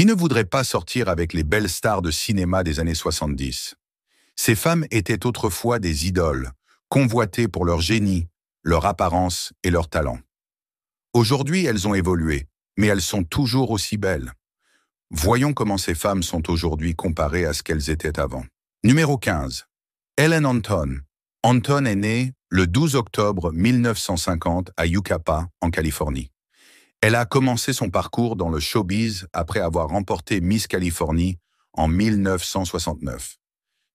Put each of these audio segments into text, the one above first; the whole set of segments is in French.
Qui ne voudrait pas sortir avec les belles stars de cinéma des années 70? Ces femmes étaient autrefois des idoles, convoitées pour leur génie, leur apparence et leur talent. Aujourd'hui, elles ont évolué, mais elles sont toujours aussi belles. Voyons comment ces femmes sont aujourd'hui comparées à ce qu'elles étaient avant. Numéro 15. Ellen Anton. Anton est née le 12 octobre 1950 à Yucapa, en Californie. Elle a commencé son parcours dans le showbiz après avoir remporté Miss Californie en 1969.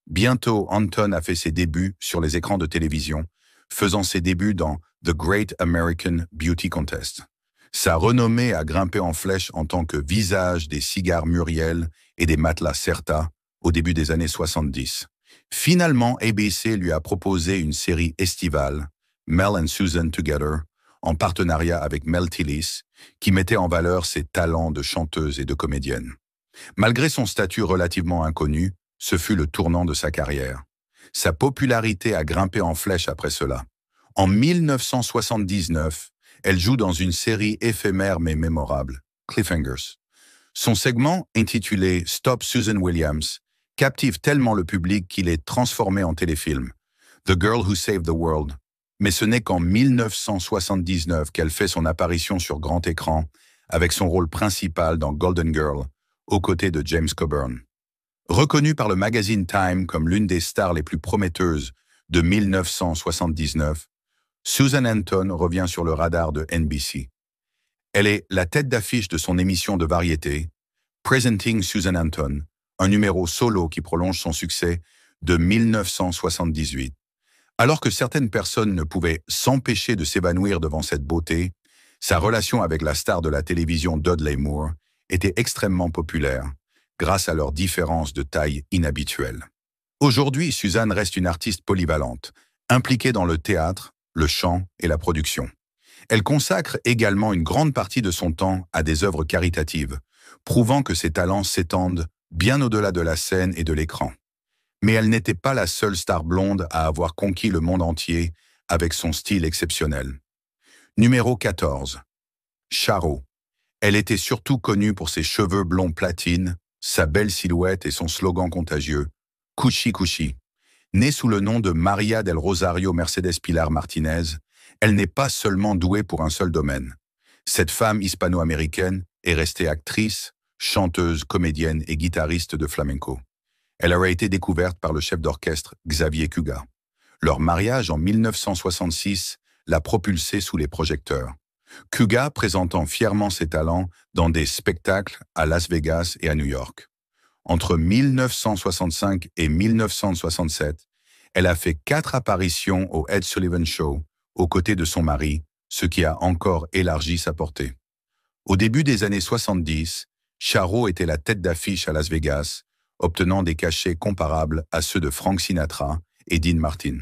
Bientôt, Anton a fait ses débuts sur les écrans de télévision, faisant ses débuts dans The Great American Beauty Contest. Sa renommée a grimpé en flèche en tant que visage des cigares Muriel et des matelas Certa au début des années 70. Finalement, ABC lui a proposé une série estivale, Mel and Susan Together, en partenariat avec Mel Tillis, qui mettait en valeur ses talents de chanteuse et de comédienne. Malgré son statut relativement inconnu, ce fut le tournant de sa carrière. Sa popularité a grimpé en flèche après cela. En 1979, elle joue dans une série éphémère mais mémorable, Cliffhangers. Son segment, intitulé Stop Susan Williams, captive tellement le public qu'il est transformé en téléfilm, The Girl Who Saved the World. Mais ce n'est qu'en 1979 qu'elle fait son apparition sur grand écran avec son rôle principal dans Golden Girl, aux côtés de James Coburn. Reconnue par le magazine Time comme l'une des stars les plus prometteuses de 1979, Susan Anton revient sur le radar de NBC. Elle est la tête d'affiche de son émission de variété, Presenting Susan Anton, un numéro solo qui prolonge son succès de 1978. Alors que certaines personnes ne pouvaient s'empêcher de s'évanouir devant cette beauté, sa relation avec la star de la télévision Dudley Moore était extrêmement populaire, grâce à leurs différences de taille inhabituelles. Aujourd'hui, Susan reste une artiste polyvalente, impliquée dans le théâtre, le chant et la production. Elle consacre également une grande partie de son temps à des œuvres caritatives, prouvant que ses talents s'étendent bien au-delà de la scène et de l'écran. Mais elle n'était pas la seule star blonde à avoir conquis le monde entier avec son style exceptionnel. Numéro 14. Charo. Elle était surtout connue pour ses cheveux blonds platine, sa belle silhouette et son slogan contagieux, Cuchi Cuchi. Née sous le nom de Maria del Rosario Mercedes Pilar Martinez, elle n'est pas seulement douée pour un seul domaine. Cette femme hispano-américaine est restée actrice, chanteuse, comédienne et guitariste de flamenco. Elle aurait été découverte par le chef d'orchestre Xavier Cugat. Leur mariage en 1966 l'a propulsée sous les projecteurs. Cugat présentant fièrement ses talents dans des spectacles à Las Vegas et à New York. Entre 1965 et 1967, elle a fait 4 apparitions au Ed Sullivan Show, aux côtés de son mari, ce qui a encore élargi sa portée. Au début des années 70, Charo était la tête d'affiche à Las Vegas, obtenant des cachets comparables à ceux de Frank Sinatra et Dean Martin.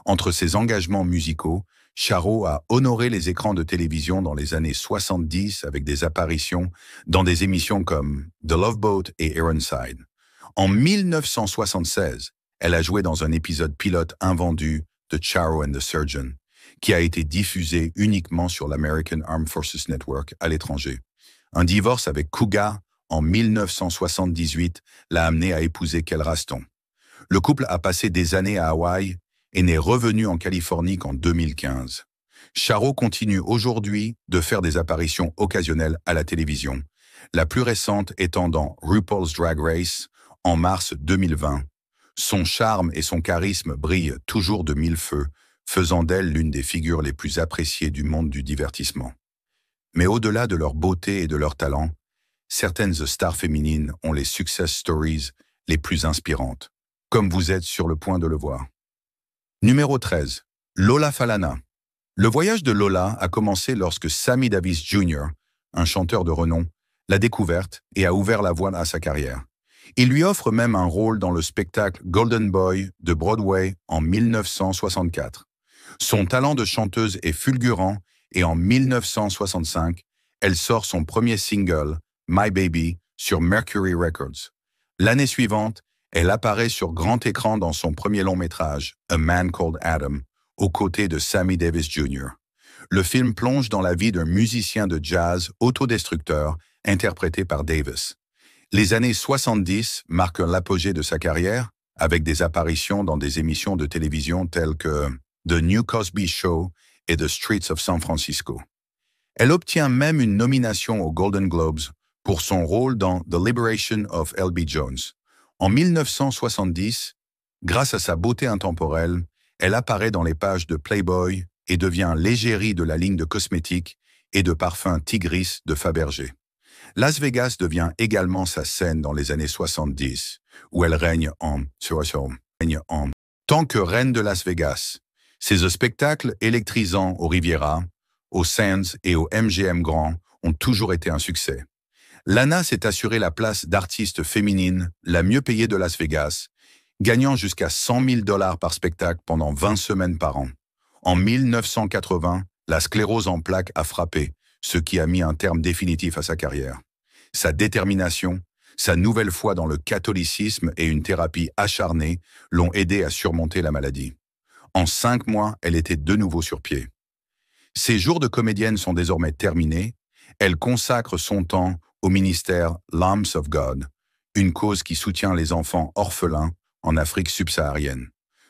Entre ses engagements musicaux, Charo a honoré les écrans de télévision dans les années 70 avec des apparitions dans des émissions comme The Love Boat et Ironside. En 1976, elle a joué dans un épisode pilote invendu de Charo and the Surgeon, qui a été diffusé uniquement sur l'American Armed Forces Network à l'étranger. Un divorce avec Cugat en 1978 l'a amené à épouser Kel Raston. Le couple a passé des années à Hawaï et n'est revenu en Californie qu'en 2015. Charo continue aujourd'hui de faire des apparitions occasionnelles à la télévision, la plus récente étant dans RuPaul's Drag Race en mars 2020. Son charme et son charisme brillent toujours de mille feux, faisant d'elle l'une des figures les plus appréciées du monde du divertissement. Mais au-delà de leur beauté et de leur talent, certaines stars féminines ont les success stories les plus inspirantes, comme vous êtes sur le point de le voir. Numéro 13. Lola Falana. Le voyage de Lola a commencé lorsque Sammy Davis Jr., un chanteur de renom, l'a découverte et a ouvert la voie à sa carrière. Il lui offre même un rôle dans le spectacle Golden Boy de Broadway en 1964. Son talent de chanteuse est fulgurant et en 1965, elle sort son premier single, My Baby, sur Mercury Records. L'année suivante, elle apparaît sur grand écran dans son premier long-métrage, A Man Called Adam, aux côtés de Sammy Davis Jr. Le film plonge dans la vie d'un musicien de jazz autodestructeur interprété par Davis. Les années 70 marquent l'apogée de sa carrière, avec des apparitions dans des émissions de télévision telles que The New Cosby Show et The Streets of San Francisco. Elle obtient même une nomination aux Golden Globes pour son rôle dans The Liberation of L.B. Jones. En 1970, grâce à sa beauté intemporelle, elle apparaît dans les pages de Playboy et devient l'égérie de la ligne de cosmétiques et de parfums Tigris de Fabergé. Las Vegas devient également sa scène dans les années 70, où elle règne en tant que reine de Las Vegas. Ses spectacles électrisants au Riviera, au Sands et au MGM Grand ont toujours été un succès. Lana s'est assuré la place d'artiste féminine la mieux payée de Las Vegas, gagnant jusqu'à $100 000 par spectacle pendant 20 semaines par an. En 1980, la sclérose en plaques a frappé, ce qui a mis un terme définitif à sa carrière. Sa détermination, sa nouvelle foi dans le catholicisme et une thérapie acharnée l'ont aidé à surmonter la maladie. En 5 mois, elle était de nouveau sur pied. Ses jours de comédienne sont désormais terminés. Elle consacre son temps au ministère Lambs of God, une cause qui soutient les enfants orphelins en Afrique subsaharienne.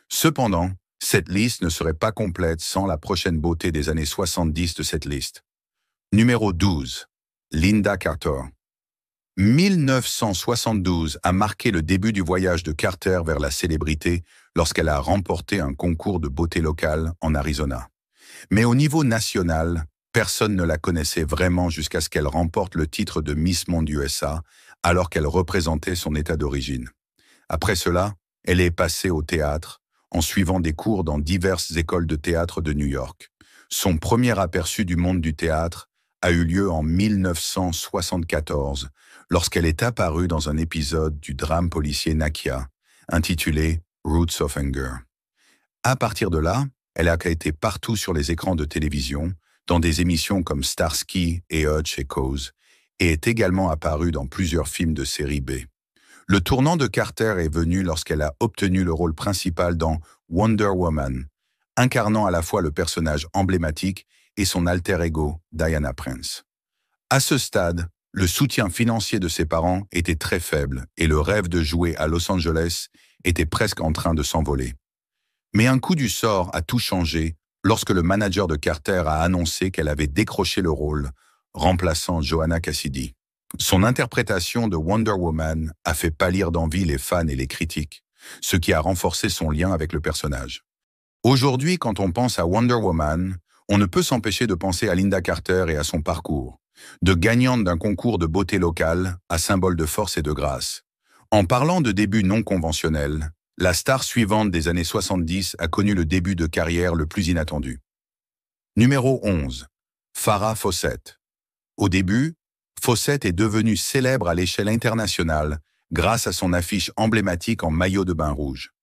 Cependant, cette liste ne serait pas complète sans la prochaine beauté des années 70 de cette liste. Numéro 12. Lynda Carter. 1972 a marqué le début du voyage de Carter vers la célébrité lorsqu'elle a remporté un concours de beauté locale en Arizona. Mais au niveau national, personne ne la connaissait vraiment jusqu'à ce qu'elle remporte le titre de Miss Monde USA alors qu'elle représentait son état d'origine. Après cela, elle est passée au théâtre en suivant des cours dans diverses écoles de théâtre de New York. Son premier aperçu du monde du théâtre a eu lieu en 1974, lorsqu'elle est apparue dans un épisode du drame policier Nakia, intitulé Roots of Anger. À partir de là, elle a été partout sur les écrans de télévision, dans des émissions comme Starsky et Hutch et Cause, et est également apparue dans plusieurs films de série B. Le tournant de Carter est venu lorsqu'elle a obtenu le rôle principal dans Wonder Woman, incarnant à la fois le personnage emblématique et son alter ego, Diana Prince. À ce stade, le soutien financier de ses parents était très faible et le rêve de jouer à Los Angeles était presque en train de s'envoler. Mais un coup du sort a tout changé lorsque le manager de Carter a annoncé qu'elle avait décroché le rôle, remplaçant Joanna Cassidy. Son interprétation de Wonder Woman a fait pâlir d'envie les fans et les critiques, ce qui a renforcé son lien avec le personnage. Aujourd'hui, quand on pense à Wonder Woman, on ne peut s'empêcher de penser à Lynda Carter et à son parcours, de gagnante d'un concours de beauté locale à symbole de force et de grâce. En parlant de débuts non conventionnels, la star suivante des années 70 a connu le début de carrière le plus inattendu. Numéro 11. Farrah Fawcett. Au début, Fawcett est devenue célèbre à l'échelle internationale grâce à son affiche emblématique en maillot de bain rouge.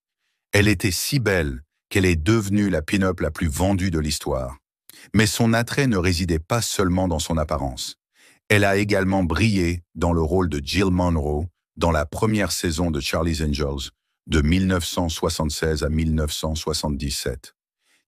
Elle était si belle qu'elle est devenue la pin-up la plus vendue de l'histoire. Mais son attrait ne résidait pas seulement dans son apparence. Elle a également brillé dans le rôle de Jill Monroe dans la première saison de Charlie's Angels, de 1976 à 1977.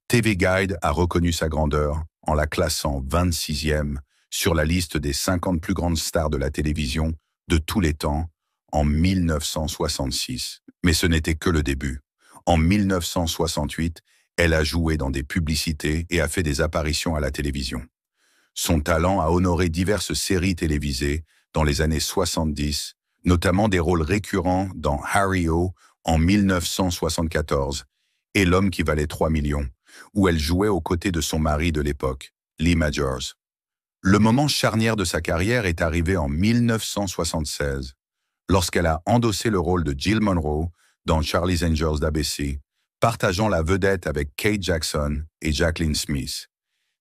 TV Guide a reconnu sa grandeur en la classant 26e sur la liste des 50 plus grandes stars de la télévision de tous les temps en 1966. Mais ce n'était que le début. En 1968, elle a joué dans des publicités et a fait des apparitions à la télévision. Son talent a honoré diverses séries télévisées dans les années 70, notamment des rôles récurrents dans Harry O en 1974 et L'homme qui valait 3 millions, où elle jouait aux côtés de son mari de l'époque, Lee Majors. Le moment charnière de sa carrière est arrivé en 1976, lorsqu'elle a endossé le rôle de Jill Monroe dans Charlie's Angels d'ABC, partageant la vedette avec Kate Jackson et Jacqueline Smith.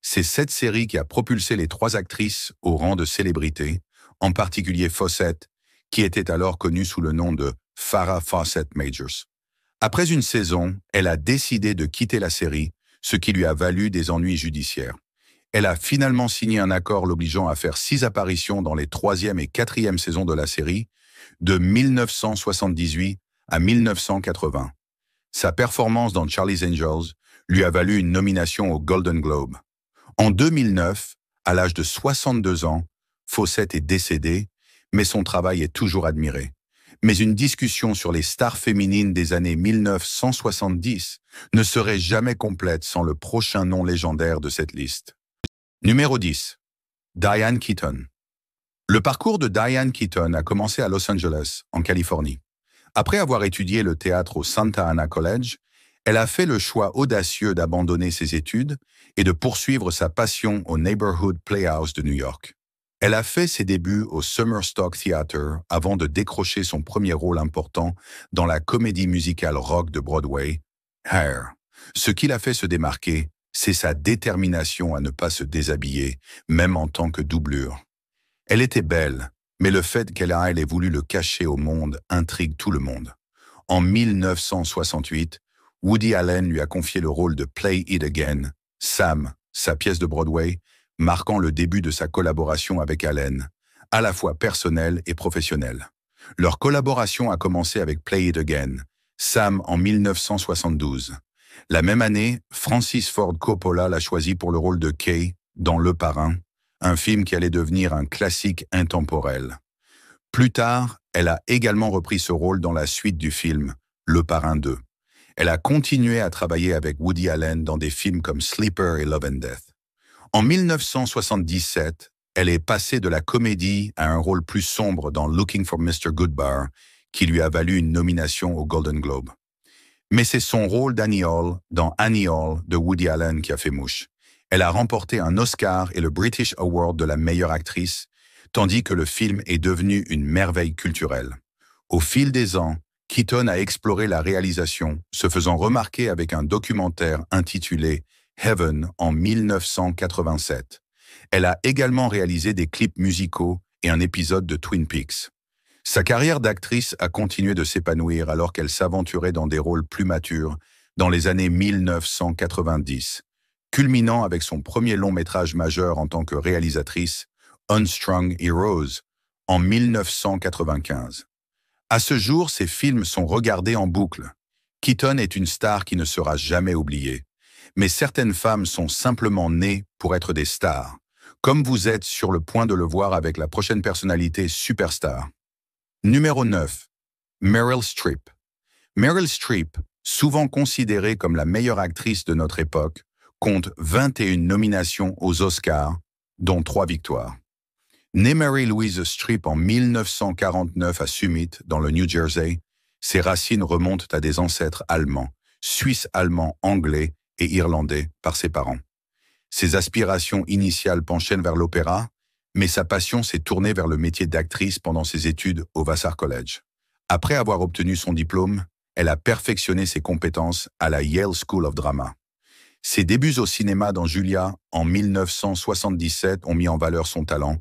C'est cette série qui a propulsé les 3 actrices au rang de célébrités, en particulier Fawcett, qui était alors connue sous le nom de Farrah Fawcett Majors. Après une saison, elle a décidé de quitter la série, ce qui lui a valu des ennuis judiciaires. Elle a finalement signé un accord l'obligeant à faire 6 apparitions dans les 3e et 4e saisons de la série, de 1978 à 1980. Sa performance dans Charlie's Angels lui a valu une nomination au Golden Globe. En 2009, à l'âge de 62 ans, Fawcett est décédée, mais son travail est toujours admiré. Mais une discussion sur les stars féminines des années 1970 ne serait jamais complète sans le prochain nom légendaire de cette liste. Numéro 10. Diane Keaton. Le parcours de Diane Keaton a commencé à Los Angeles, en Californie. Après avoir étudié le théâtre au Santa Ana College, elle a fait le choix audacieux d'abandonner ses études et de poursuivre sa passion au Neighborhood Playhouse de New York. Elle a fait ses débuts au Summer Stock Theater avant de décrocher son premier rôle important dans la comédie musicale rock de Broadway, Hair. Ce qui l'a fait se démarquer, c'est sa détermination à ne pas se déshabiller, même en tant que doublure. Elle était belle, mais le fait qu'elle ait voulu le cacher au monde intrigue tout le monde. En 1968, Woody Allen lui a confié le rôle de Play It Again, Sam, sa pièce de Broadway, marquant le début de sa collaboration avec Allen, à la fois personnelle et professionnelle. Leur collaboration a commencé avec Play It Again, Sam en 1972. La même année, Francis Ford Coppola l'a choisi pour le rôle de Kay dans Le Parrain, un film qui allait devenir un classique intemporel. Plus tard, elle a également repris ce rôle dans la suite du film, Le Parrain 2. Elle a continué à travailler avec Woody Allen dans des films comme Sleeper et Love and Death. En 1977, elle est passée de la comédie à un rôle plus sombre dans Looking for Mr. Goodbar, qui lui a valu une nomination au Golden Globe. Mais c'est son rôle d'Annie Hall dans Annie Hall de Woody Allen qui a fait mouche. Elle a remporté un Oscar et le British Award de la meilleure actrice, tandis que le film est devenu une merveille culturelle. Au fil des ans, Keaton a exploré la réalisation, se faisant remarquer avec un documentaire intitulé Heaven en 1987. Elle a également réalisé des clips musicaux et un épisode de Twin Peaks. Sa carrière d'actrice a continué de s'épanouir alors qu'elle s'aventurait dans des rôles plus matures dans les années 1990, culminant avec son premier long-métrage majeur en tant que réalisatrice, Unstrung Heroes, en 1995. À ce jour, ses films sont regardés en boucle. Keaton est une star qui ne sera jamais oubliée. Mais certaines femmes sont simplement nées pour être des stars, comme vous êtes sur le point de le voir avec la prochaine personnalité superstar. Numéro 9. Meryl Streep. Meryl Streep, souvent considérée comme la meilleure actrice de notre époque, compte 21 nominations aux Oscars, dont 3 victoires. Née Mary Louise Streep en 1949 à Summit, dans le New Jersey, ses racines remontent à des ancêtres allemands, suisses-allemands, anglais et irlandais par ses parents. Ses aspirations initiales penchaient vers l'opéra, mais sa passion s'est tournée vers le métier d'actrice pendant ses études au Vassar College. Après avoir obtenu son diplôme, elle a perfectionné ses compétences à la Yale School of Drama. Ses débuts au cinéma dans Julia en 1977 ont mis en valeur son talent,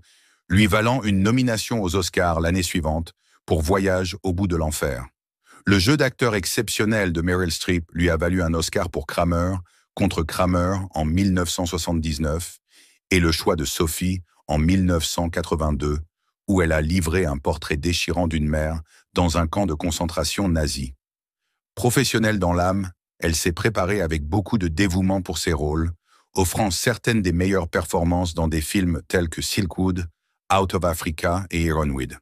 lui valant une nomination aux Oscars l'année suivante pour Voyage au bout de l'enfer. Le jeu d'acteur exceptionnel de Meryl Streep lui a valu un Oscar pour Kramer contre Kramer en 1979 et le choix de Sophie en 1982, où elle a livré un portrait déchirant d'une mère dans un camp de concentration nazi. Professionnelle dans l'âme, elle s'est préparée avec beaucoup de dévouement pour ses rôles, offrant certaines des meilleures performances dans des films tels que Silkwood, Out of Africa et Ironweed.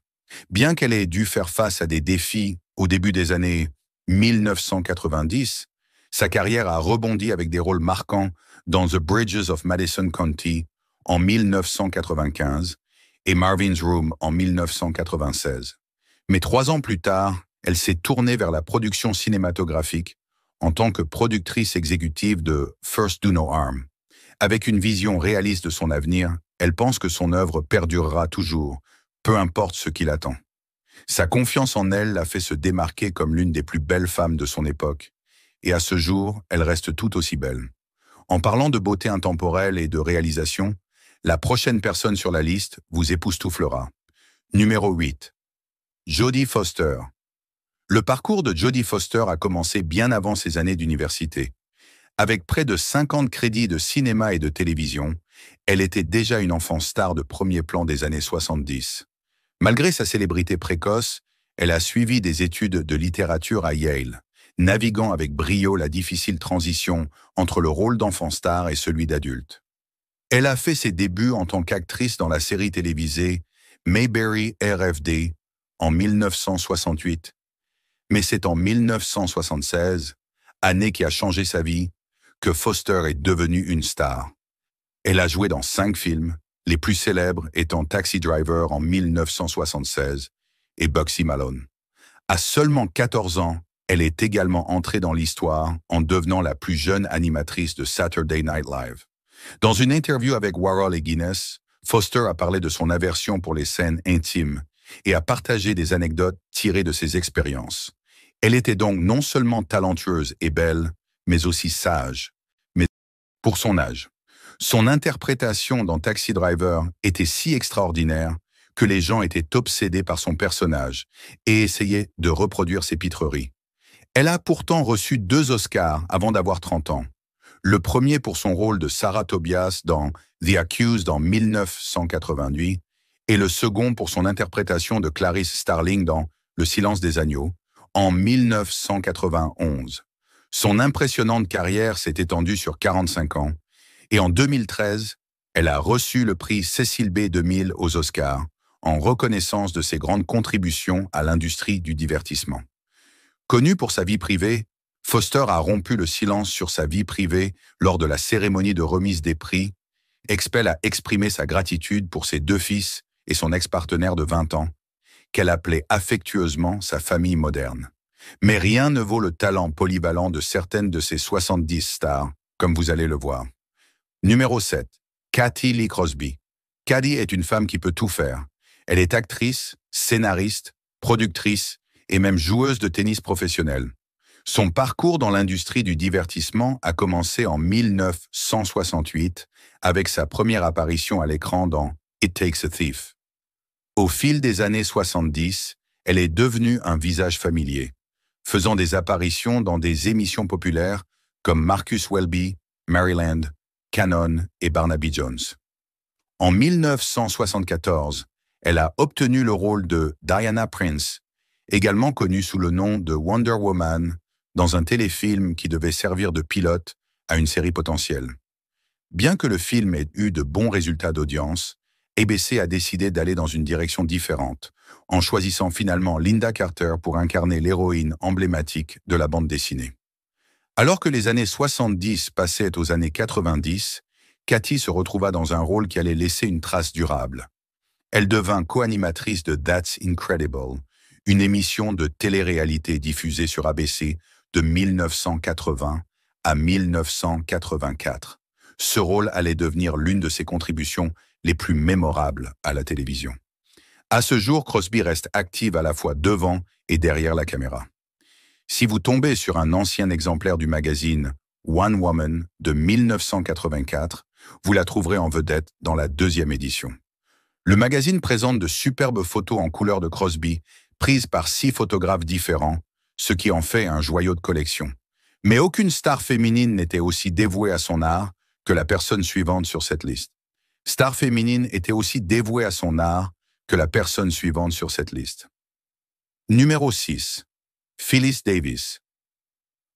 Bien qu'elle ait dû faire face à des défis au début des années 1990, sa carrière a rebondi avec des rôles marquants dans The Bridges of Madison County en 1995 et Marvin's Room en 1996. Mais 3 ans plus tard, elle s'est tournée vers la production cinématographique en tant que productrice exécutive de First Do No Harm. Avec une vision réaliste de son avenir, elle pense que son œuvre perdurera toujours, peu importe ce qui l'attend. Sa confiance en elle l'a fait se démarquer comme l'une des plus belles femmes de son époque, et à ce jour, elle reste tout aussi belle. En parlant de beauté intemporelle et de réalisation, la prochaine personne sur la liste vous époustouflera. Numéro 8. Jodie Foster. Le parcours de Jodie Foster a commencé bien avant ses années d'université. Avec près de 50 crédits de cinéma et de télévision, elle était déjà une enfant star de premier plan des années 70. Malgré sa célébrité précoce, elle a suivi des études de littérature à Yale, naviguant avec brio la difficile transition entre le rôle d'enfant star et celui d'adulte. Elle a fait ses débuts en tant qu'actrice dans la série télévisée Mayberry RFD en 1968, mais c'est en 1976, année qui a changé sa vie, que Foster est devenue une star. Elle a joué dans 5 films, les plus célèbres étant Taxi Driver en 1976 et Bugsy Malone. À seulement 14 ans, elle est également entrée dans l'histoire en devenant la plus jeune animatrice de Saturday Night Live. Dans une interview avec Warhol et Guinness, Foster a parlé de son aversion pour les scènes intimes et a partagé des anecdotes tirées de ses expériences. Elle était donc non seulement talentueuse et belle, mais aussi sage, mais pour son âge. Son interprétation dans Taxi Driver était si extraordinaire que les gens étaient obsédés par son personnage et essayaient de reproduire ses pitreries. Elle a pourtant reçu 2 Oscars avant d'avoir 30 ans. Le premier pour son rôle de Sarah Tobias dans The Accused en 1988 et le second pour son interprétation de Clarice Starling dans Le silence des agneaux en 1991. Son impressionnante carrière s'est étendue sur 45 ans et en 2013, elle a reçu le prix Cecil B. 2000 aux Oscars en reconnaissance de ses grandes contributions à l'industrie du divertissement. Connue pour sa vie privée, Foster a rompu le silence sur sa vie privée lors de la cérémonie de remise des prix. Expel a exprimé sa gratitude pour ses 2 fils et son ex-partenaire de 20 ans, qu'elle appelait affectueusement sa famille moderne. Mais rien ne vaut le talent polyvalent de certaines de ses 70 stars, comme vous allez le voir. Numéro 7. Kathy Lee Crosby. Kathy est une femme qui peut tout faire. Elle est actrice, scénariste, productrice et même joueuse de tennis professionnelle. Son parcours dans l'industrie du divertissement a commencé en 1968 avec sa première apparition à l'écran dans It Takes a Thief. Au fil des années 70, elle est devenue un visage familier, faisant des apparitions dans des émissions populaires comme Marcus Welby, Maryland, Cannon et Barnaby Jones. En 1974, elle a obtenu le rôle de Diana Prince, également connue sous le nom de Wonder Woman, dans un téléfilm qui devait servir de pilote à une série potentielle. Bien que le film ait eu de bons résultats d'audience, ABC a décidé d'aller dans une direction différente, en choisissant finalement Lynda Carter pour incarner l'héroïne emblématique de la bande dessinée. Alors que les années 70 passaient aux années 90, Kathy se retrouva dans un rôle qui allait laisser une trace durable. Elle devint co-animatrice de That's Incredible, une émission de télé-réalité diffusée sur ABC de 1980 à 1984. Ce rôle allait devenir l'une de ses contributions les plus mémorables à la télévision. À ce jour, Crosby reste active à la fois devant et derrière la caméra. Si vous tombez sur un ancien exemplaire du magazine One Woman de 1984, vous la trouverez en vedette dans la 2e édition. Le magazine présente de superbes photos en couleur de Crosby, prises par 6 photographes différents, ce qui en fait un joyau de collection. Mais aucune star féminine n'était aussi dévouée à son art que la personne suivante sur cette liste. Star féminine était aussi dévouée à son art que la personne suivante sur cette liste. Numéro 6. Phyllis Davis.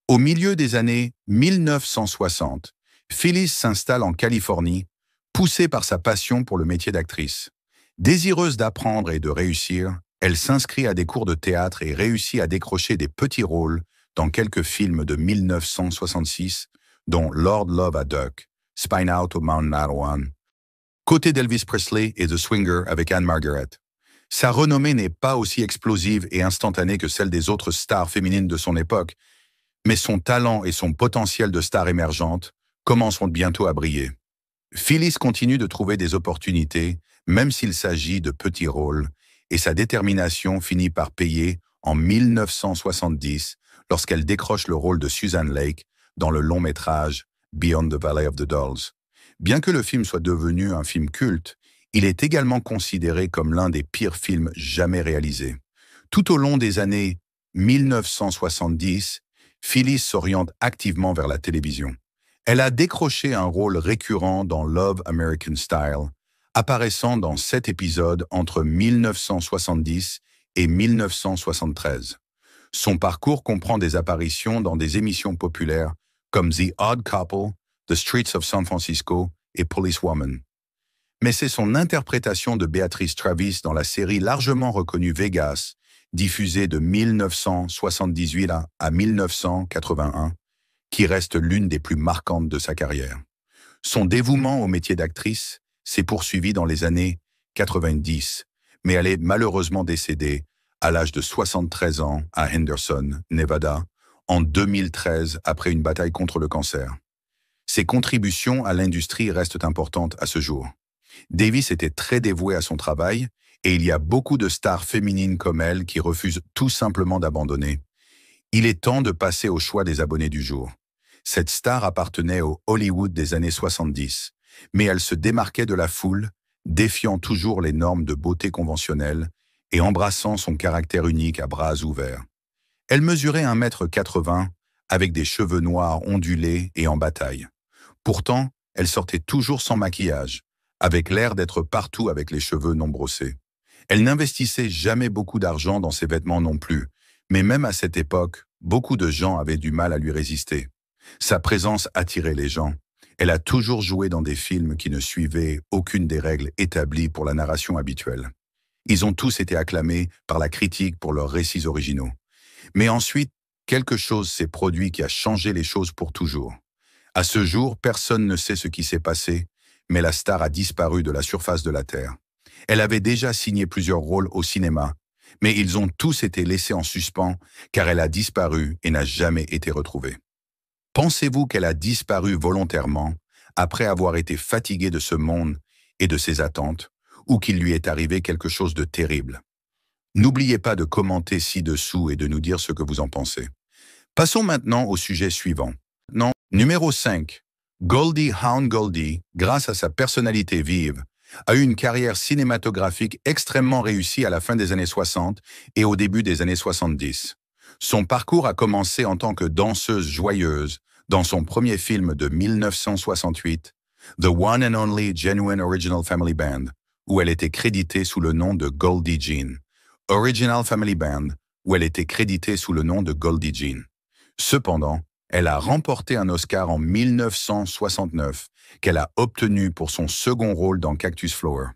Au milieu des années 1960, Phyllis s'installe en Californie, poussée par sa passion pour le métier d'actrice. Désireuse d'apprendre et de réussir, elle s'inscrit à des cours de théâtre et réussit à décrocher des petits rôles dans quelques films de 1966, dont Lord Love a Duck, Spine Out of Mount Matterhorn, côté d'Elvis Presley et The Swinger avec Anne Margaret. Sa renommée n'est pas aussi explosive et instantanée que celle des autres stars féminines de son époque, mais son talent et son potentiel de star émergente commenceront bientôt à briller. Phyllis continue de trouver des opportunités, même s'il s'agit de petits rôles, et sa détermination finit par payer en 1970 lorsqu'elle décroche le rôle de Susan Lake dans le long-métrage Beyond the Valley of the Dolls. Bien que le film soit devenu un film culte, il est également considéré comme l'un des pires films jamais réalisés. Tout au long des années 1970, Phyllis s'oriente activement vers la télévision. Elle a décroché un rôle récurrent dans Love American Style, apparaissant dans 7 épisodes entre 1970 et 1973. Son parcours comprend des apparitions dans des émissions populaires comme The Odd Couple, The Streets of San Francisco et Policewoman. Mais c'est son interprétation de Beatrice Travis dans la série largement reconnue Vegas, diffusée de 1978 à 1981, qui reste l'une des plus marquantes de sa carrière. Son dévouement au métier d'actrice s'est poursuivi dans les années 90, mais elle est malheureusement décédée à l'âge de 73 ans à Henderson, Nevada, en 2013 après une bataille contre le cancer. Ses contributions à l'industrie restent importantes à ce jour. Davis était très dévouée à son travail et il y a beaucoup de stars féminines comme elle qui refusent tout simplement d'abandonner. Il est temps de passer au choix des abonnés du jour. Cette star appartenait au Hollywood des années 70, mais elle se démarquait de la foule, défiant toujours les normes de beauté conventionnelles et embrassant son caractère unique à bras ouverts. Elle mesurait 1,80 m avec des cheveux noirs ondulés et en bataille. Pourtant, elle sortait toujours sans maquillage, avec l'air d'être partout avec les cheveux non brossés. Elle n'investissait jamais beaucoup d'argent dans ses vêtements non plus, mais même à cette époque, beaucoup de gens avaient du mal à lui résister. Sa présence attirait les gens. Elle a toujours joué dans des films qui ne suivaient aucune des règles établies pour la narration habituelle. Ils ont tous été acclamés par la critique pour leurs récits originaux. Mais ensuite, quelque chose s'est produit qui a changé les choses pour toujours. À ce jour, personne ne sait ce qui s'est passé, mais la star a disparu de la surface de la Terre. Elle avait déjà signé plusieurs rôles au cinéma, mais ils ont tous été laissés en suspens car elle a disparu et n'a jamais été retrouvée. Pensez-vous qu'elle a disparu volontairement après avoir été fatiguée de ce monde et de ses attentes, ou qu'il lui est arrivé quelque chose de terrible? N'oubliez pas de commenter ci-dessous et de nous dire ce que vous en pensez. Passons maintenant au sujet suivant. Numéro 5. Goldie Hawn Goldie, grâce à sa personnalité vive, a eu une carrière cinématographique extrêmement réussie à la fin des années 60 et au début des années 70. Son parcours a commencé en tant que danseuse joyeuse dans son premier film de 1968, The One and Only Genuine Original Family Band, où elle était créditée sous le nom de Goldie Jean. Original Family Band, où elle était créditée sous le nom de Goldie Jean. Cependant, elle a remporté un Oscar en 1969 qu'elle a obtenu pour son second rôle dans Cactus Flower.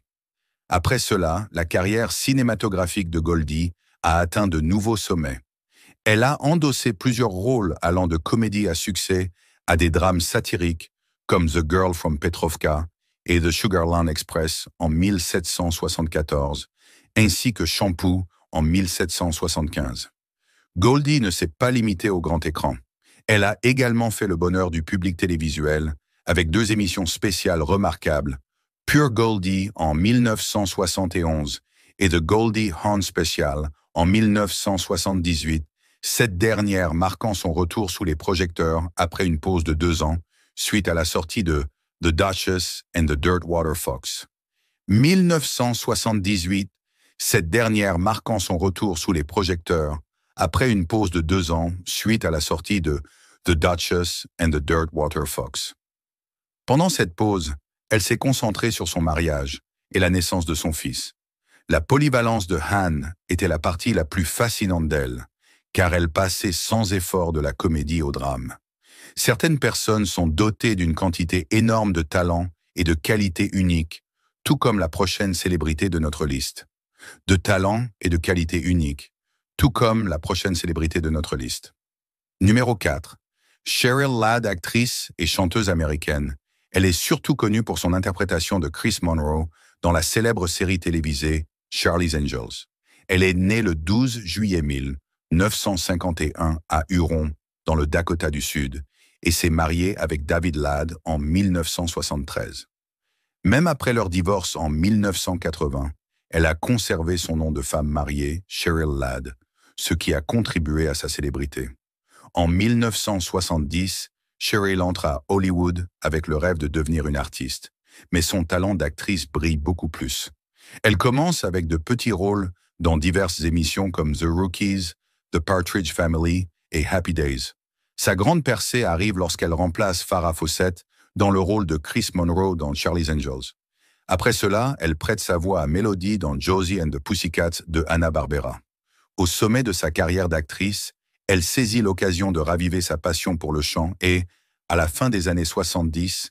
Après cela, la carrière cinématographique de Goldie a atteint de nouveaux sommets. Elle a endossé plusieurs rôles allant de comédies à succès à des drames satiriques comme The Girl from Petrovka et The Sugarland Express en 1774, ainsi que Shampoo en 1775. Goldie ne s'est pas limitée au grand écran. Elle a également fait le bonheur du public télévisuel avec 2 émissions spéciales remarquables, Pure Goldie en 1971 et The Goldie Hawn Special en 1978, cette dernière marquant son retour sous les projecteurs après une pause de 2 ans, suite à la sortie de The Duchess and the Dirtwater Fox. 1978, cette dernière marquant son retour sous les projecteurs après une pause de 2 ans suite à la sortie de The Duchess and the Dirtwater Fox. Pendant cette pause, elle s'est concentrée sur son mariage et la naissance de son fils. La polyvalence de Hawn était la partie la plus fascinante d'elle, car elle passait sans effort de la comédie au drame. Certaines personnes sont dotées d'une quantité énorme de talent et de qualités uniques, tout comme la prochaine célébrité de notre liste. De talent et de qualités uniques, tout comme la prochaine célébrité de notre liste. Numéro 4. Cheryl Ladd, actrice et chanteuse américaine. Elle est surtout connue pour son interprétation de Chris Monroe dans la célèbre série télévisée Charlie's Angels. Elle est née le 12 juillet 1951 à Huron, dans le Dakota du Sud, et s'est mariée avec David Ladd en 1973. Même après leur divorce en 1980, elle a conservé son nom de femme mariée, Cheryl Ladd, ce qui a contribué à sa célébrité. En 1970, Cheryl entre à Hollywood avec le rêve de devenir une artiste, mais son talent d'actrice brille beaucoup plus. Elle commence avec de petits rôles dans diverses émissions comme The Rookies, The Partridge Family et Happy Days. Sa grande percée arrive lorsqu'elle remplace Farrah Fawcett dans le rôle de Chris Monroe dans Charlie's Angels. Après cela, elle prête sa voix à Melody dans Josie and the Pussycats de Hanna-Barbera. Au sommet de sa carrière d'actrice, elle saisit l'occasion de raviver sa passion pour le chant et, à la fin des années 70,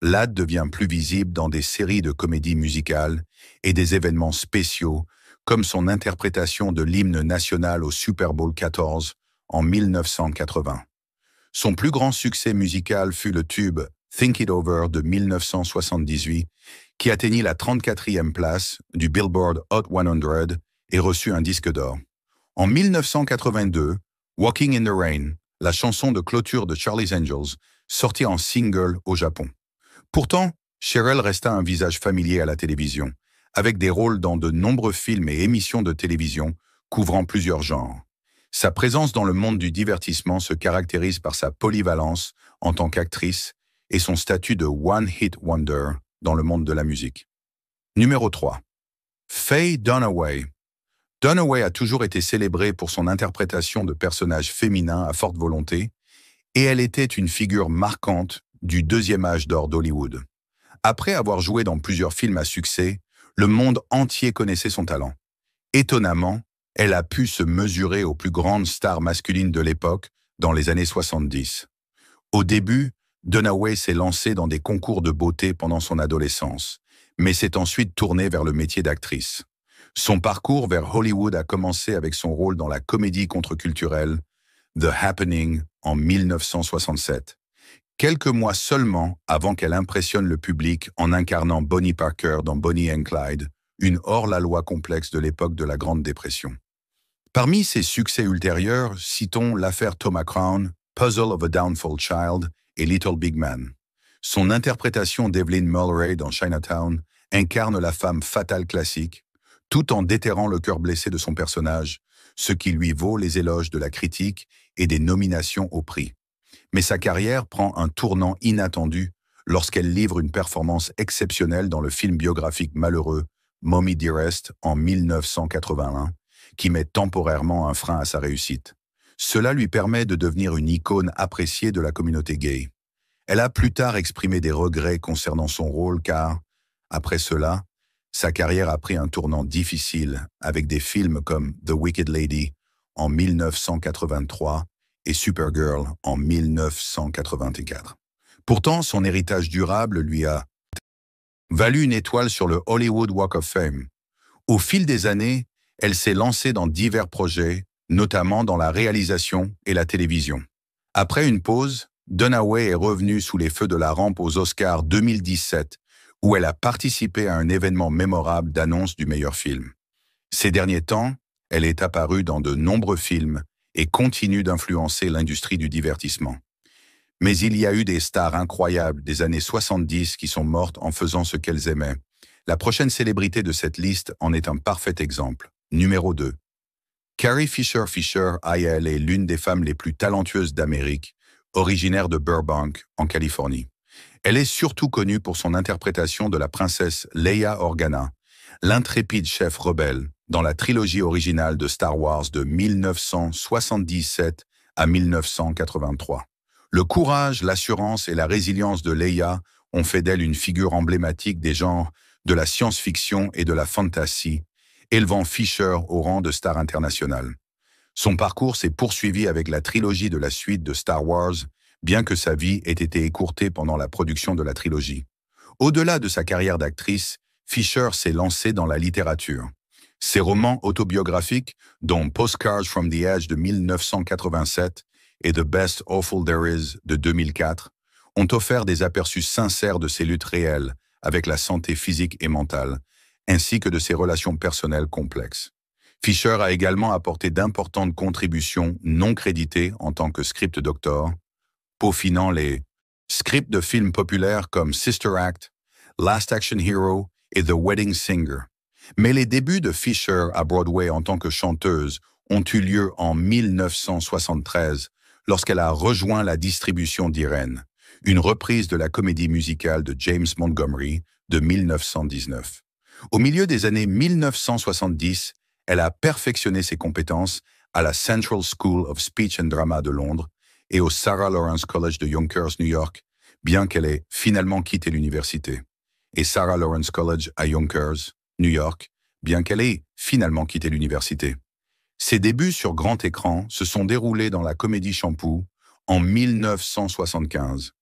Ladd devient plus visible dans des séries de comédies musicales et des événements spéciaux, comme son interprétation de l'hymne national au Super Bowl XIV en 1980. Son plus grand succès musical fut le tube Think It Over de 1978, qui atteignit la 34e place du Billboard Hot 100 et reçut un disque d'or. En 1982, Walking in the Rain, la chanson de clôture de Charlie's Angels, sortit en single au Japon. Pourtant, Cheryl resta un visage familier à la télévision, avec des rôles dans de nombreux films et émissions de télévision couvrant plusieurs genres. Sa présence dans le monde du divertissement se caractérise par sa polyvalence en tant qu'actrice et son statut de One Hit Wonder dans le monde de la musique. Numéro 3. Faye Dunaway. Dunaway a toujours été célébrée pour son interprétation de personnages féminins à forte volonté, et elle était une figure marquante du deuxième âge d'or d'Hollywood. Après avoir joué dans plusieurs films à succès, le monde entier connaissait son talent. Étonnamment, elle a pu se mesurer aux plus grandes stars masculines de l'époque dans les années 70. Au début, Dunaway s'est lancée dans des concours de beauté pendant son adolescence, mais s'est ensuite tournée vers le métier d'actrice. Son parcours vers Hollywood a commencé avec son rôle dans la comédie contre-culturelle The Happening en 1967. Quelques mois seulement avant qu'elle impressionne le public en incarnant Bonnie Parker dans Bonnie and Clyde, une hors-la-loi complexe de l'époque de la Grande Dépression. Parmi ses succès ultérieurs, citons l'affaire Thomas Crown, Puzzle of a Downfall Child et Little Big Man. Son interprétation d'Evelyn Mulray dans Chinatown incarne la femme fatale classique, tout en déterrant le cœur blessé de son personnage, ce qui lui vaut les éloges de la critique et des nominations aux prix. Mais sa carrière prend un tournant inattendu lorsqu'elle livre une performance exceptionnelle dans le film biographique malheureux Mommie Dearest en 1981, qui met temporairement un frein à sa réussite. Cela lui permet de devenir une icône appréciée de la communauté gay. Elle a plus tard exprimé des regrets concernant son rôle car, après cela, sa carrière a pris un tournant difficile avec des films comme The Wicked Lady en 1983 et Supergirl en 1984. Pourtant, son héritage durable lui a valu une étoile sur le Hollywood Walk of Fame. Au fil des années, elle s'est lancée dans divers projets, notamment dans la réalisation et la télévision. Après une pause, Dunaway est revenue sous les feux de la rampe aux Oscars 2017, où elle a participé à un événement mémorable d'annonce du meilleur film. Ces derniers temps, elle est apparue dans de nombreux films et continue d'influencer l'industrie du divertissement. Mais il y a eu des stars incroyables des années 70 qui sont mortes en faisant ce qu'elles aimaient. La prochaine célébrité de cette liste en est un parfait exemple. Numéro 2. Carrie Fisher Fisher IL est l'une des femmes les plus talentueuses d'Amérique, originaire de Burbank, en Californie. Elle est surtout connue pour son interprétation de la princesse Leia Organa, l'intrépide chef rebelle, dans la trilogie originale de Star Wars de 1977 à 1983. Le courage, l'assurance et la résilience de Leia ont fait d'elle une figure emblématique des genres de la science-fiction et de la fantasy, élevant Fisher au rang de star internationale. Son parcours s'est poursuivi avec la trilogie de la suite de Star Wars, bien que sa vie ait été écourtée pendant la production de la trilogie. Au-delà de sa carrière d'actrice, Fisher s'est lancée dans la littérature. Ses romans autobiographiques, dont Postcards from the Edge de 1987 et The Best Awful There Is de 2004, ont offert des aperçus sincères de ses luttes réelles avec la santé physique et mentale, ainsi que de ses relations personnelles complexes. Fisher a également apporté d'importantes contributions non créditées en tant que script doctor, peaufinant les scripts de films populaires comme Sister Act, Last Action Hero et The Wedding Singer. Mais les débuts de Fisher à Broadway en tant que chanteuse ont eu lieu en 1973 lorsqu'elle a rejoint la distribution d'Irene, une reprise de la comédie musicale de James Montgomery de 1919. Au milieu des années 1970, elle a perfectionné ses compétences à la Central School of Speech and Drama de Londres et au Sarah Lawrence College de Yonkers, New York, bien qu'elle ait finalement quitté l'université. Et Sarah Lawrence College à Yonkers, New York, bien qu'elle ait finalement quitté l'université. Ses débuts sur grand écran se sont déroulés dans la comédie Shampoo en 1975,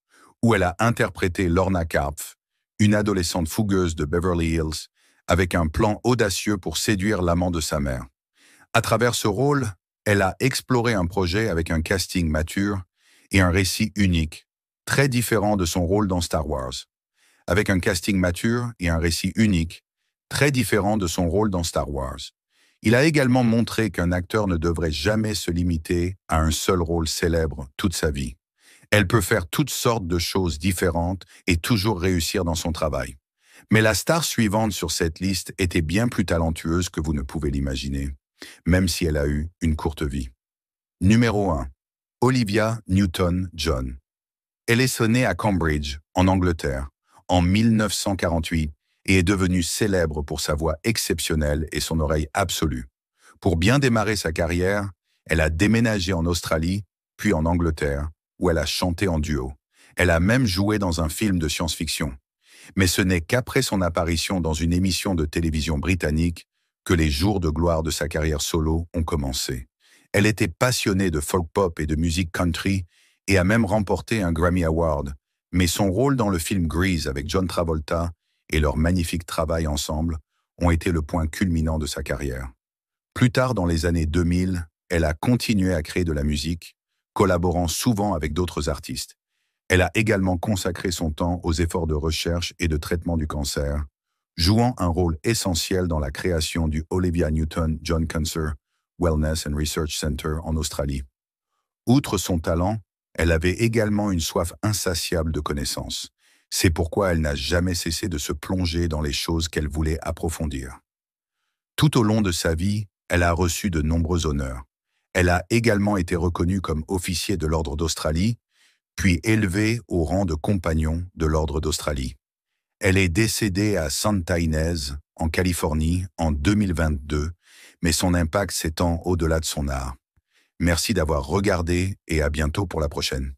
où elle a interprété Lorna Karpf, une adolescente fougueuse de Beverly Hills, avec un plan audacieux pour séduire l'amant de sa mère. À travers ce rôle, elle a exploré un projet avec un casting mature et un récit unique, très différent de son rôle dans Star Wars. Avec un casting mature et un récit unique, très différent de son rôle dans Star Wars. Il a également montré qu'un acteur ne devrait jamais se limiter à un seul rôle célèbre toute sa vie. Elle peut faire toutes sortes de choses différentes et toujours réussir dans son travail. Mais la star suivante sur cette liste était bien plus talentueuse que vous ne pouvez l'imaginer, même si elle a eu une courte vie. Numéro 1. Olivia Newton-John. Elle est née à Cambridge, en Angleterre, en 1948 et est devenue célèbre pour sa voix exceptionnelle et son oreille absolue. Pour bien démarrer sa carrière, elle a déménagé en Australie, puis en Angleterre, où elle a chanté en duo. Elle a même joué dans un film de science-fiction. Mais ce n'est qu'après son apparition dans une émission de télévision britannique que les jours de gloire de sa carrière solo ont commencé. Elle était passionnée de folk pop et de musique country et a même remporté un Grammy Award, mais son rôle dans le film Grease avec John Travolta et leur magnifique travail ensemble ont été le point culminant de sa carrière. Plus tard dans les années 2000, elle a continué à créer de la musique, collaborant souvent avec d'autres artistes. Elle a également consacré son temps aux efforts de recherche et de traitement du cancer, jouant un rôle essentiel dans la création du Olivia Newton-John Cancer Wellness and Research Center en Australie. Outre son talent, elle avait également une soif insatiable de connaissances. C'est pourquoi elle n'a jamais cessé de se plonger dans les choses qu'elle voulait approfondir. Tout au long de sa vie, elle a reçu de nombreux honneurs. Elle a également été reconnue comme officier de l'Ordre d'Australie, puis élevée au rang de compagnon de l'Ordre d'Australie. Elle est décédée à Santa Ynez, en Californie, en 2022, mais son impact s'étend au-delà de son art. Merci d'avoir regardé et à bientôt pour la prochaine.